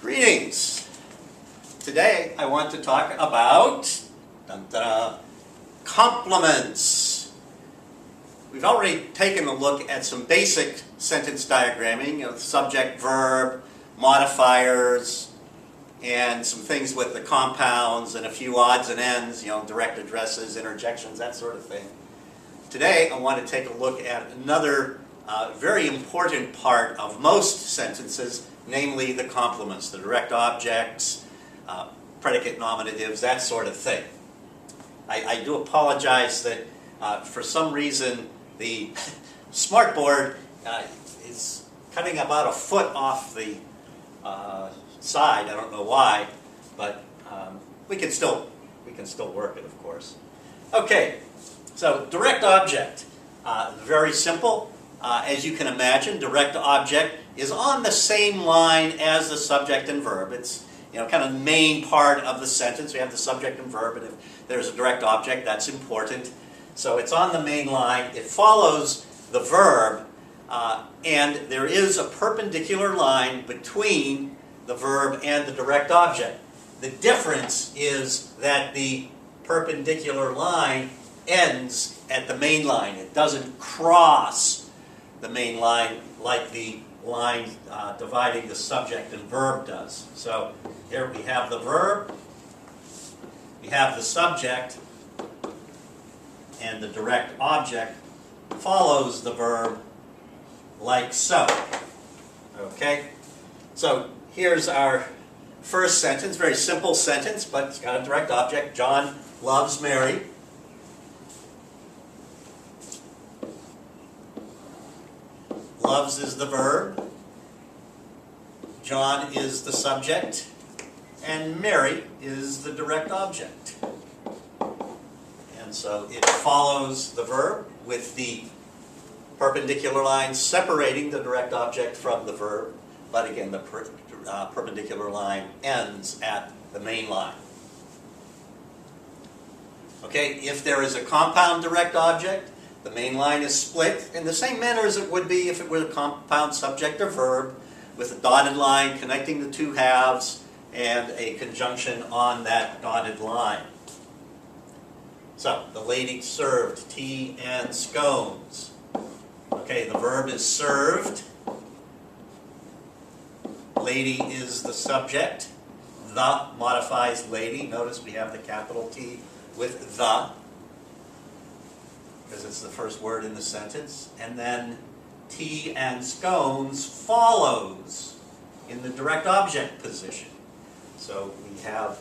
Greetings. Today I want to talk about complements. We've already taken a look at some basic sentence diagramming of subject, verb, modifiers, and some things with the compounds and a few odds and ends, direct addresses, interjections, that sort of thing. Today I want to take a look at another very important part of most sentences, namely the complements, the direct objects, predicate nominatives, that sort of thing. I do apologize that for some reason the smartboard is cutting about a foot off the side. I don't know why, but we can still work it, of course. Okay, so direct object, very simple. As you can imagine, direct object is on the same line as the subject and verb. It's kind of the main part of the sentence. We have the subject and verb, and if there's a direct object, that's important. So it's on the main line. It follows the verb, and there is a perpendicular line between the verb and the direct object. The difference is that the perpendicular line ends at the main line. It doesn't cross the main line like the line dividing the subject and verb does. So here we have the verb, we have the subject, and the direct object follows the verb like so. Okay? So here's our first sentence, very simple sentence, but it's got a direct object. John loves Mary. Loves is the verb, John is the subject, and Mary is the direct object. And so it follows the verb with the perpendicular line separating the direct object from the verb, but again the perpendicular line ends at the main line. Okay, if there is a compound direct object, the main line is split in the same manner as it would be if it were a compound subject or verb, with a dotted line connecting the two halves and a conjunction on that dotted line. So, the lady served tea and scones. Okay, the verb is served. Lady is the subject. The modifies lady. Notice we have the capital T with the, because it's the first word in the sentence, and then tea and scones follows in the direct object position. So we have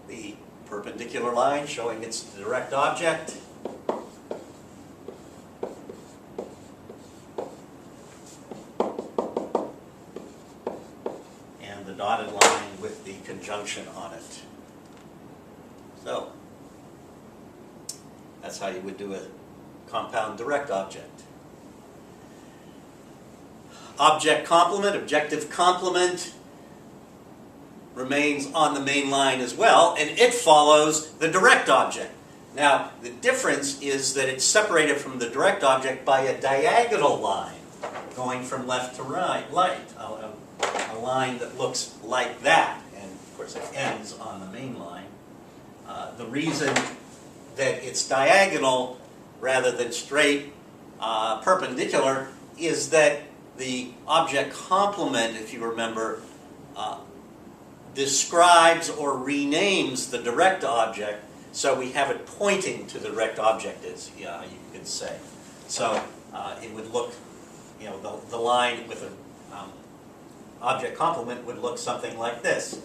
the perpendicular line showing it's the direct object, and the dotted line with the conjunction on it. So that's how you would do a compound direct object. Object complement, objective complement remains on the main line as well, and it follows the direct object. Now, the difference is that it's separated from the direct object by a diagonal line going from left to right, a line that looks like that, and of course it ends on the main line. The reason that it's diagonal rather than straight perpendicular is that the object complement, if you remember, describes or renames the direct object, so we have it pointing to the direct object, as you could say. So it would look, the line with an object complement would look something like this.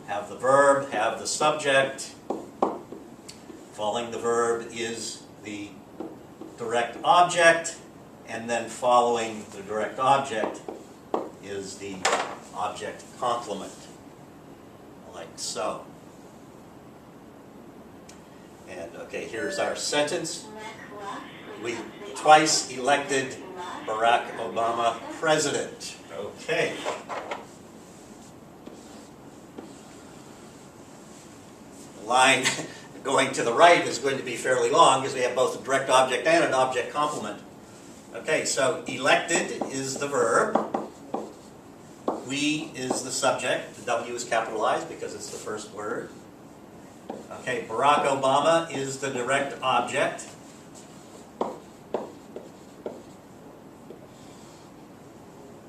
Have the verb, have the subject. Following the verb is the direct object, and then following the direct object is the object complement, like so. And okay, here's our sentence. We twice elected Barack Obama president. Okay. The line going to the right is going to be fairly long because we have both a direct object and an object complement. Okay, so elected is the verb. we is the subject. The W is capitalized because it's the first word. Okay, Barack Obama is the direct object.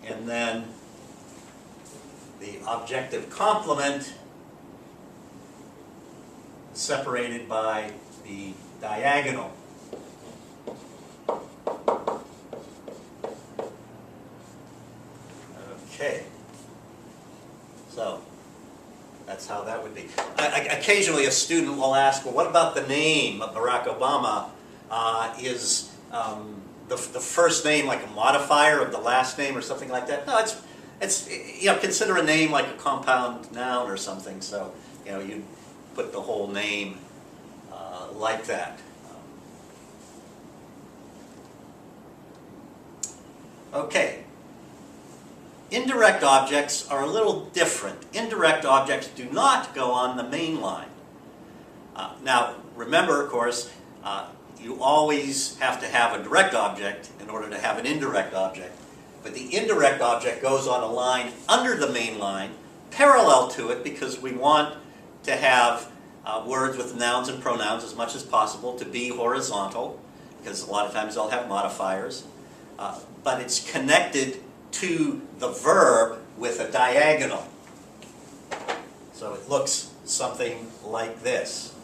And then the objective complement is separated by the diagonal. Okay. So that's how that would be. Occasionally a student will ask, well, what about the name of Barack Obama? Is the first name like a modifier of the last name or something like that? No, it's consider a name like a compound noun or something. So you put the whole name like that. Okay. Indirect objects are a little different. Indirect objects do not go on the main line. Now, remember, of course, you always have to have a direct object in order to have an indirect object. But the indirect object goes on a line under the main line, parallel to it, because we want to have words with nouns and pronouns as much as possible to be horizontal, because a lot of times they'll have modifiers. But it's connected to the verb with a diagonal. So it looks something like this.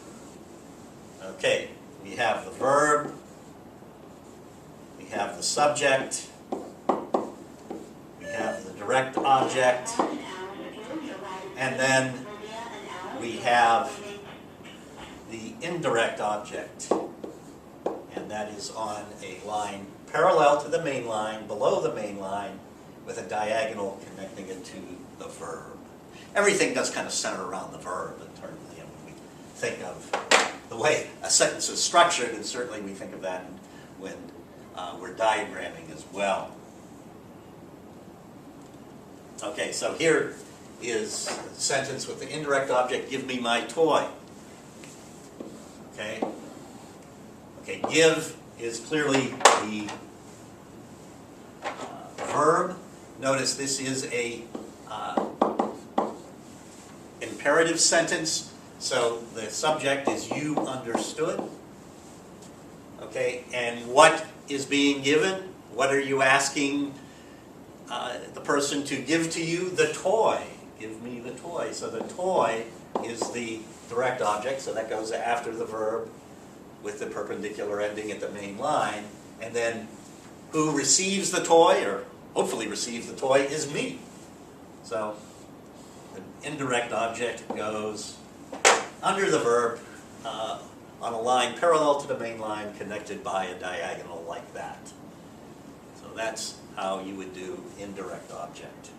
Okay, we have the verb, we have the subject, we have the direct object, and then we have the indirect object. And that is on a line parallel to the main line, below the main line, with a diagonal connecting it to the verb. Everything does kind of center around the verb in terms of, when we think of the way a sentence is structured, and certainly we think of that when we're diagramming as well. Okay, so here is a sentence with the indirect object, give me my toy. Okay, give is clearly the verb. Notice this is a imperative sentence, so the subject is you understood. Okay, and what is being given? What are you asking the person to give to you? The toy. Give me the toy. So the toy is the direct object, so that goes after the verb with the perpendicular ending at the main line. And then who receives the toy, or hopefully receives the toy, is me. So the indirect object goes under the verb on a line parallel to the main line, connected by a diagonal like that. So that's how you would do indirect object.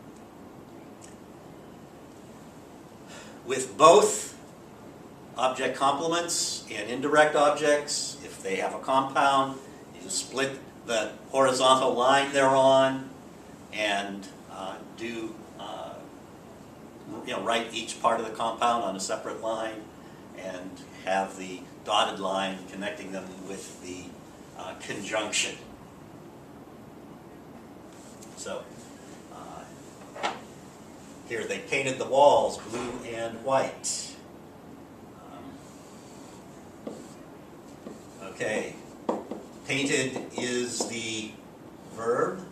With both object complements and indirect objects, if they have a compound, you split the horizontal line they're on and write each part of the compound on a separate line and have the dotted line connecting them with the conjunction. So here they painted the walls blue and white. Okay, painted is the verb,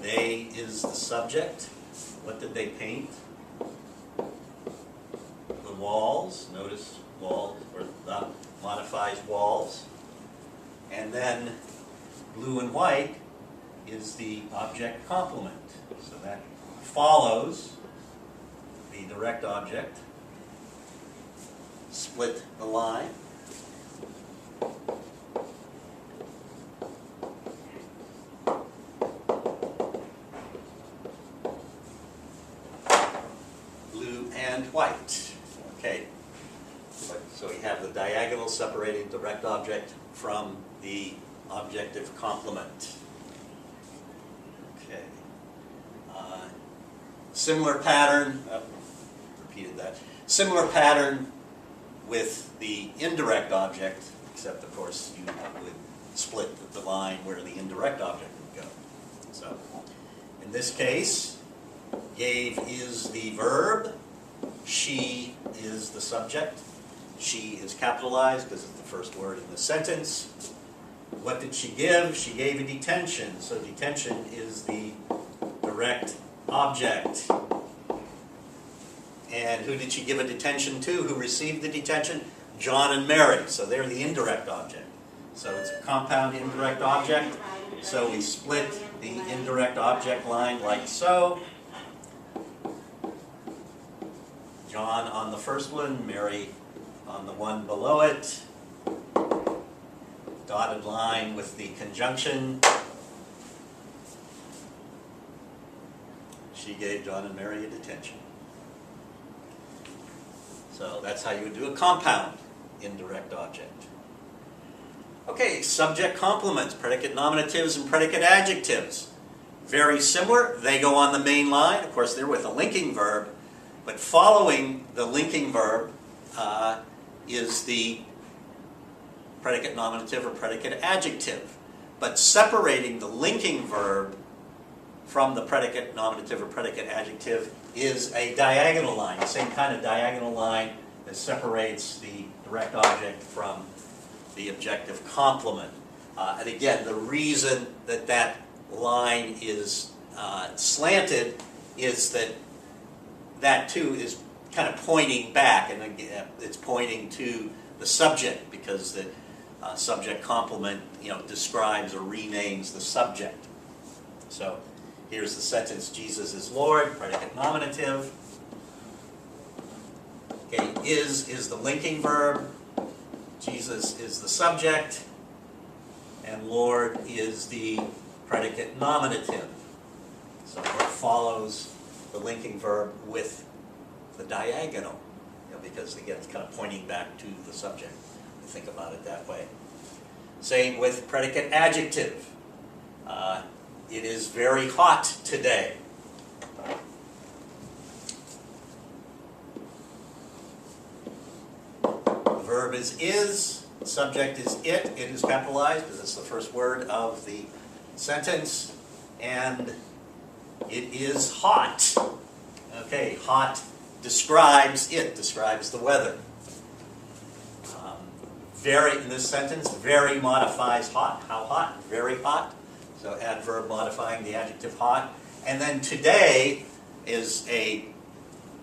they is the subject. What did they paint? The walls. Notice walls, or that modifies walls. And then blue and white is the object complement. So that follows the direct object. Split the line. Blue and white. Okay. So we have the diagonal separating direct object from the objective complement. Okay. Similar pattern, repeated that. Similar pattern with the indirect object, except of course you would split the line where the indirect object would go. So in this case, Gave is the verb. She is the subject. She is capitalized because it's the first word in the sentence. What did she give? She gave a detention. So detention is the direct object. And who did she give a detention to? Who received the detention? John and Mary. So they're the indirect object. So it's a compound indirect object. So we split the indirect object line like so. John on the first one, Mary on the one below it. Dotted line with the conjunction. She gave John and Mary a detention. So that's how you would do a compound indirect object. Okay, subject complements, predicate nominatives and predicate adjectives. Very similar. They go on the main line. Of course, they're with a linking verb. But following the linking verb is the predicate nominative or predicate adjective. But separating the linking verb from the predicate nominative or predicate adjective is a diagonal line, the same kind of diagonal line that separates the direct object from the objective complement. And again, the reason that that line is slanted is that that too is kind of pointing back, and again, it's pointing to the subject because the subject complement, describes or renames the subject. So here's the sentence: Jesus is Lord, predicate nominative. Okay, is the linking verb. Jesus is the subject, and Lord is the predicate nominative. So it follows the linking verb with the diagonal, because again it's kind of pointing back to the subject. Think about it that way. Same with predicate adjective. It is very hot today. The verb is, the subject is it is capitalized because it's the first word of the sentence, and it is hot. Okay, hot describes the weather. Very, in this sentence, very modifies hot. How hot? Very hot. So adverb modifying the adjective hot. And then today is a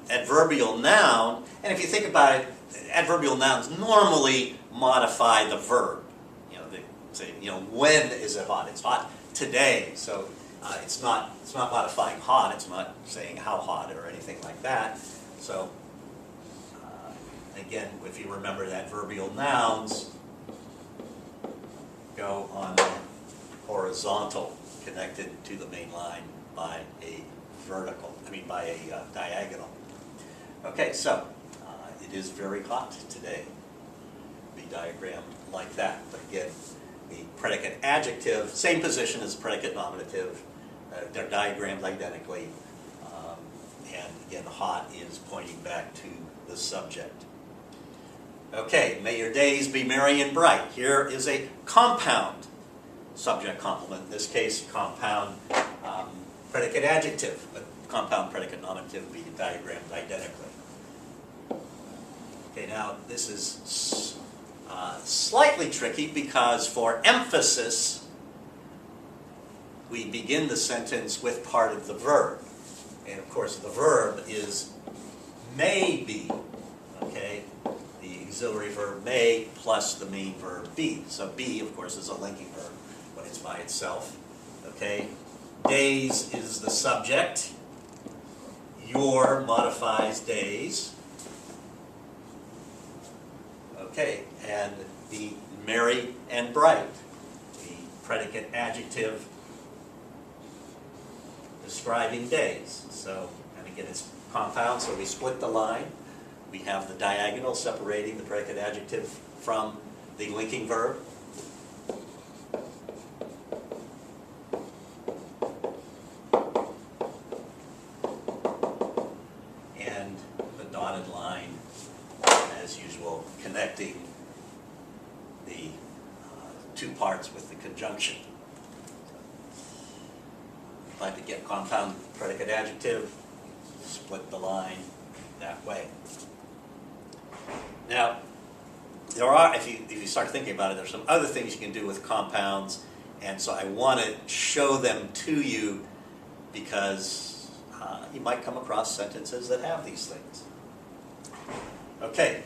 adverbial noun. And if you think about it, adverbial nouns normally modify the verb. They say, when is it hot? It's hot today. So it's not modifying hot. It's not saying how hot or anything like that. So again, if you remember that adverbial nouns go on the horizontal, connected to the main line by a diagonal. Okay, so it is very hot today. Be diagrammed like that. But again, the predicate adjective, same position as the predicate nominative. They're diagrammed identically. And again, hot is pointing back to the subject. Okay, may your days be merry and bright. Here is a compound subject complement. In this case, compound predicate adjective, but compound predicate nominative would be diagrammed identically. Okay, now this is slightly tricky because for emphasis, we begin the sentence with part of the verb. And of course, the verb is may be, okay? The auxiliary verb may plus the main verb be. So be, of course, is a linking verb when it's by itself, okay? Days is the subject. Your modifies days. Okay, and the merry and bright, the predicate adjective describing days. So, and again, it's compound, so we split the line. We have the diagonal separating the predicate adjective from the linking verb. And the dotted line, as usual, connecting the two parts with the conjunction. If I could get compound predicate adjective, split the line that way. Now, there are, if you start thinking about it, there's some other things you can do with compounds, and so I want to show them to you because you might come across sentences that have these things. Okay.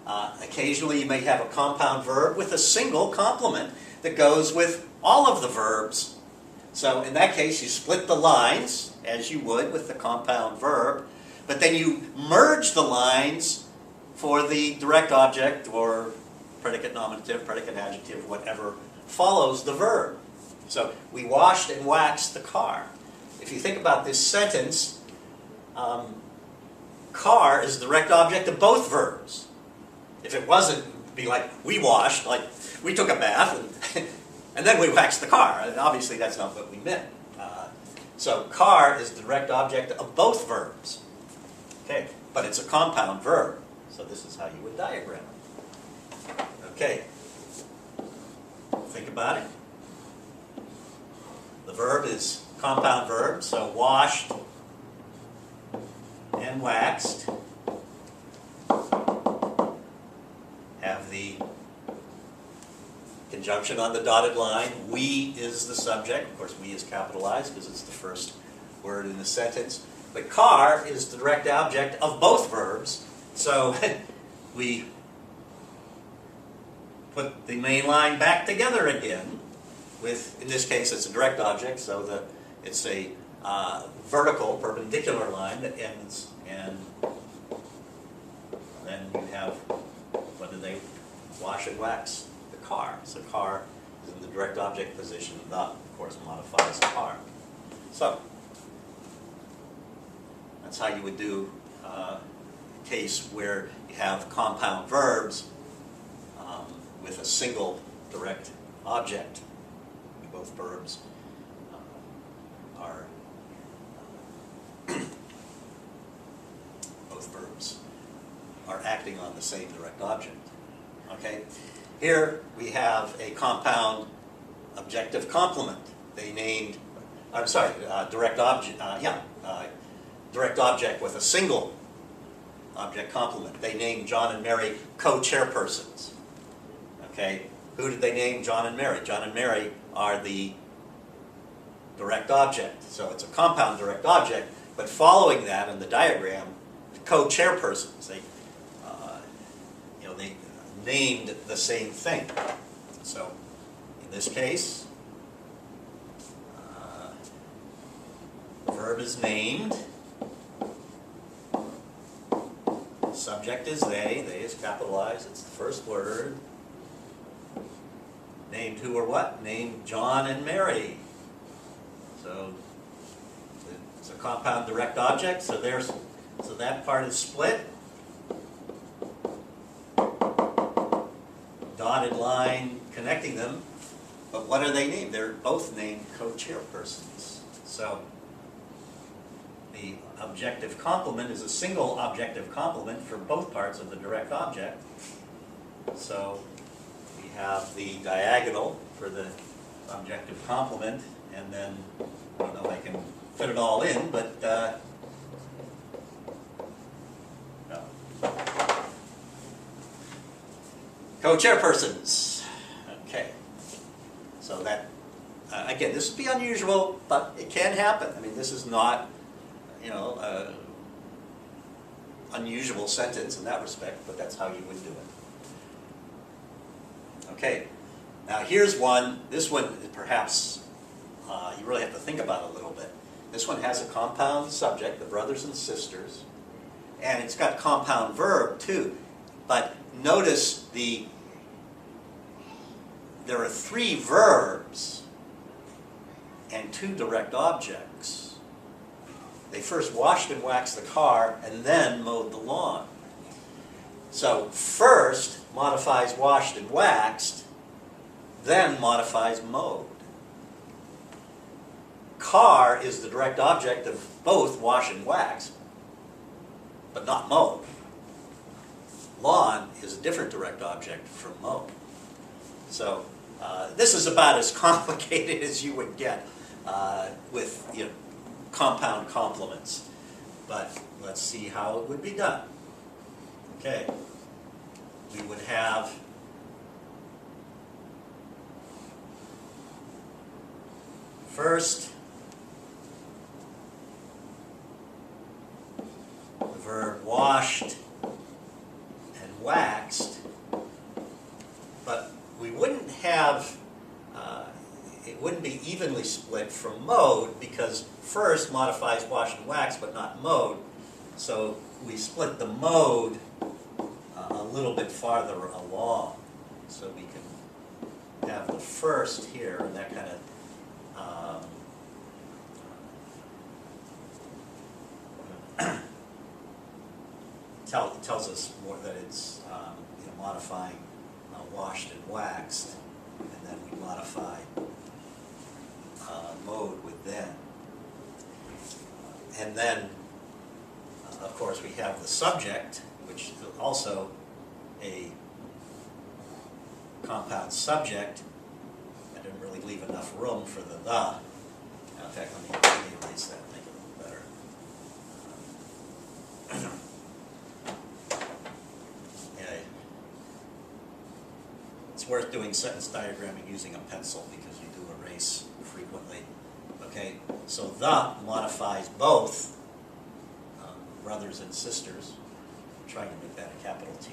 Occasionally you may have a compound verb with a single complement that goes with all of the verbs. So in that case, you split the lines, as you would with the compound verb, but then you merge the lines for the direct object or predicate nominative, predicate adjective, whatever follows the verb. So we washed and waxed the car. If you think about this sentence, car is the direct object of both verbs. If it wasn't, it'd be like we washed, like we took a bath and then we waxed the car. And obviously that's not what we meant. So car is the direct object of both verbs. Okay, but it's a compound verb. So this is how you would diagram it. Okay, think about it. The verb is compound verb, so washed and waxed have the conjunction on the dotted line. We is the subject. Of course, we is capitalized because it's the first word in the sentence. But car is the direct object of both verbs. So we put the main line back together again with, in this case, it's a direct object, so it's a vertical, perpendicular line that ends, and then you have, what do they, wash and wax the car. So car is in the direct object position, the, of course, modifies car. So that's how you would do a case where you have compound verbs with a single direct object. Both verbs are acting on the same direct object. Okay, here we have a compound objective complement. They named, I'm sorry, direct object. Direct object with a single object complement. They named John and Mary co-chairpersons. Okay, who did they name John and Mary? John and Mary are the direct object. So it's a compound direct object, but following that in the diagram, the co-chairpersons, they named the same thing. So in this case, verb is named, subject is they is capitalized, it's the first word. Named who or what? Named John and Mary. So it's a compound direct object, so that part is split. Dotted line connecting them, but what are they named? They're both named co-chairpersons. So the objective complement is a single objective complement for both parts of the direct object. So we have the diagonal for the objective complement, and then, I don't know if I can fit it all in, but no. Co-chairpersons. Okay. So that, again, this would be unusual, but it can happen. I mean, this is not, unusual sentence in that respect, but that's how you would do it. Okay. Now here's one. This one, perhaps, you really have to think about a little bit. This one has a compound subject, the brothers and sisters, and it's got compound verb too. But notice there are 3 verbs and 2 direct objects. They first washed and waxed the car and then mowed the lawn. So first modifies washed and waxed, then modifies mowed. Car is the direct object of both wash and wax, but not mowed. Lawn is a different direct object from mow. So this is about as complicated as you would get with compound complements. but let's see how it would be done. Okay, we would have first the verb washed and waxed, but we wouldn't have, it wouldn't be evenly split from mode, because first modifies washed and waxed but not mode, so we split the mode a little bit farther along, so we can have the first here, and that kind of tells us more that it's modifying washed and waxed, and then we modify mode with then. And then, of course, we have the subject, which is also a compound subject. I didn't really leave enough room for the. In fact, let me erase that, make it a little better. It's worth doing sentence diagramming using a pencil because you do erase frequently. Okay, so the modifies both brothers and sisters. I'm trying to make that a capital T.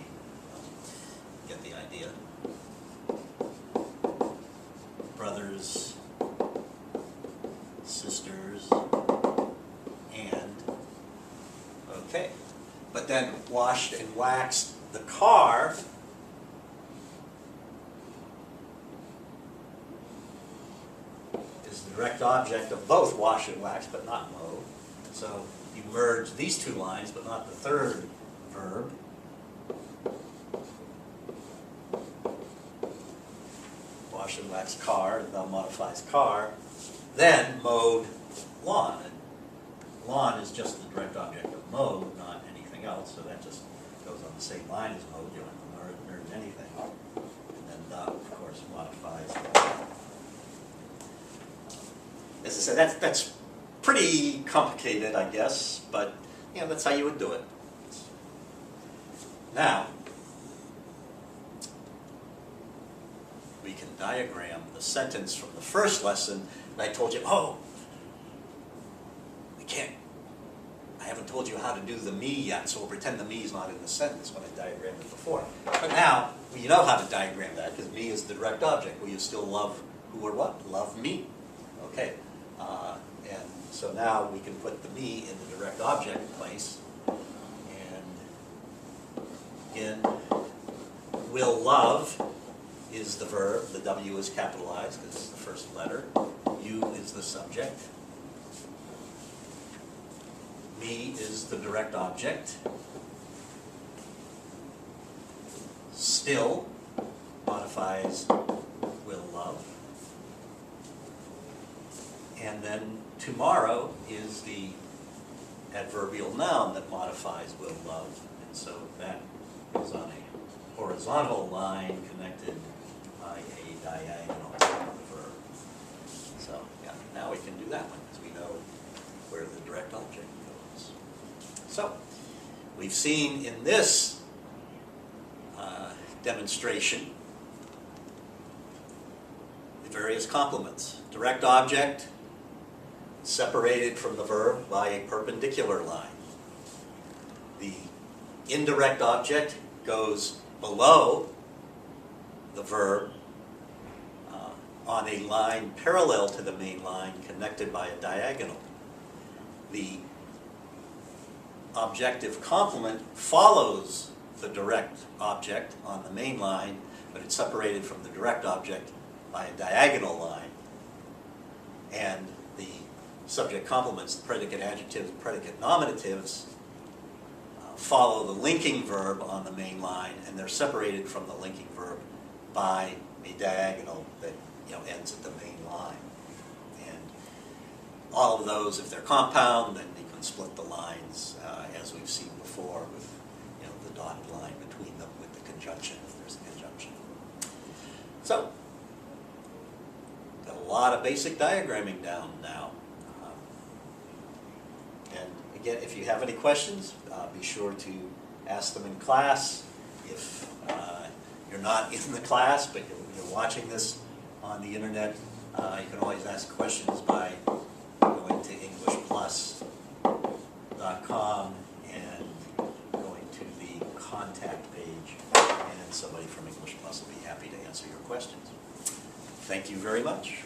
Get the idea. Brothers, sisters, and okay. But then washed and waxed the car. Is the direct object of both wash and wax, but not mode. So you merge these two lines, but not the third verb. Wash and wax car, and the modifies car. Then mode lawn. And lawn is just the direct object of mode, not anything else, so that just goes on the same line as mode. You don't have to merge anything. And then the, of course, modifies. As I said, that's pretty complicated, I guess, but that's how you would do it. Now, we can diagram the sentence from the first lesson, and I told you, I haven't told you how to do the me yet, so we'll pretend the me is not in the sentence when I diagrammed it before. But now, you know how to diagram that, because me is the direct object. Will you still love who or what? Love me. Okay. And so now we can put the me in the direct object place. And again, will love is the verb. The W is capitalized because it's the first letter. You is the subject. Me is the direct object. Still modifies will love. And then tomorrow is the adverbial noun that modifies will love. And so that is on a horizontal line connected by a diagonal to the verb. So yeah, now we can do that one because we know where the direct object goes. So we've seen in this demonstration the various complements. Direct object separated from the verb by a perpendicular line. The indirect object goes below the verb on a line parallel to the main line connected by a diagonal. The objective complement follows the direct object on the main line, but it's separated from the direct object by a diagonal line. And the subject complements, the predicate adjectives, predicate nominatives, follow the linking verb on the main line, and they're separated from the linking verb by a diagonal that ends at the main line. And all of those, if they're compound, then you can split the lines as we've seen before with the dotted line between them with the conjunction, if there's a conjunction. So, got a lot of basic diagramming down now. And again, if you have any questions, be sure to ask them in class. If you're not in the class, but you're watching this on the internet, you can always ask questions by going to englishplus.com and going to the contact page, and somebody from English Plus will be happy to answer your questions. Thank you very much.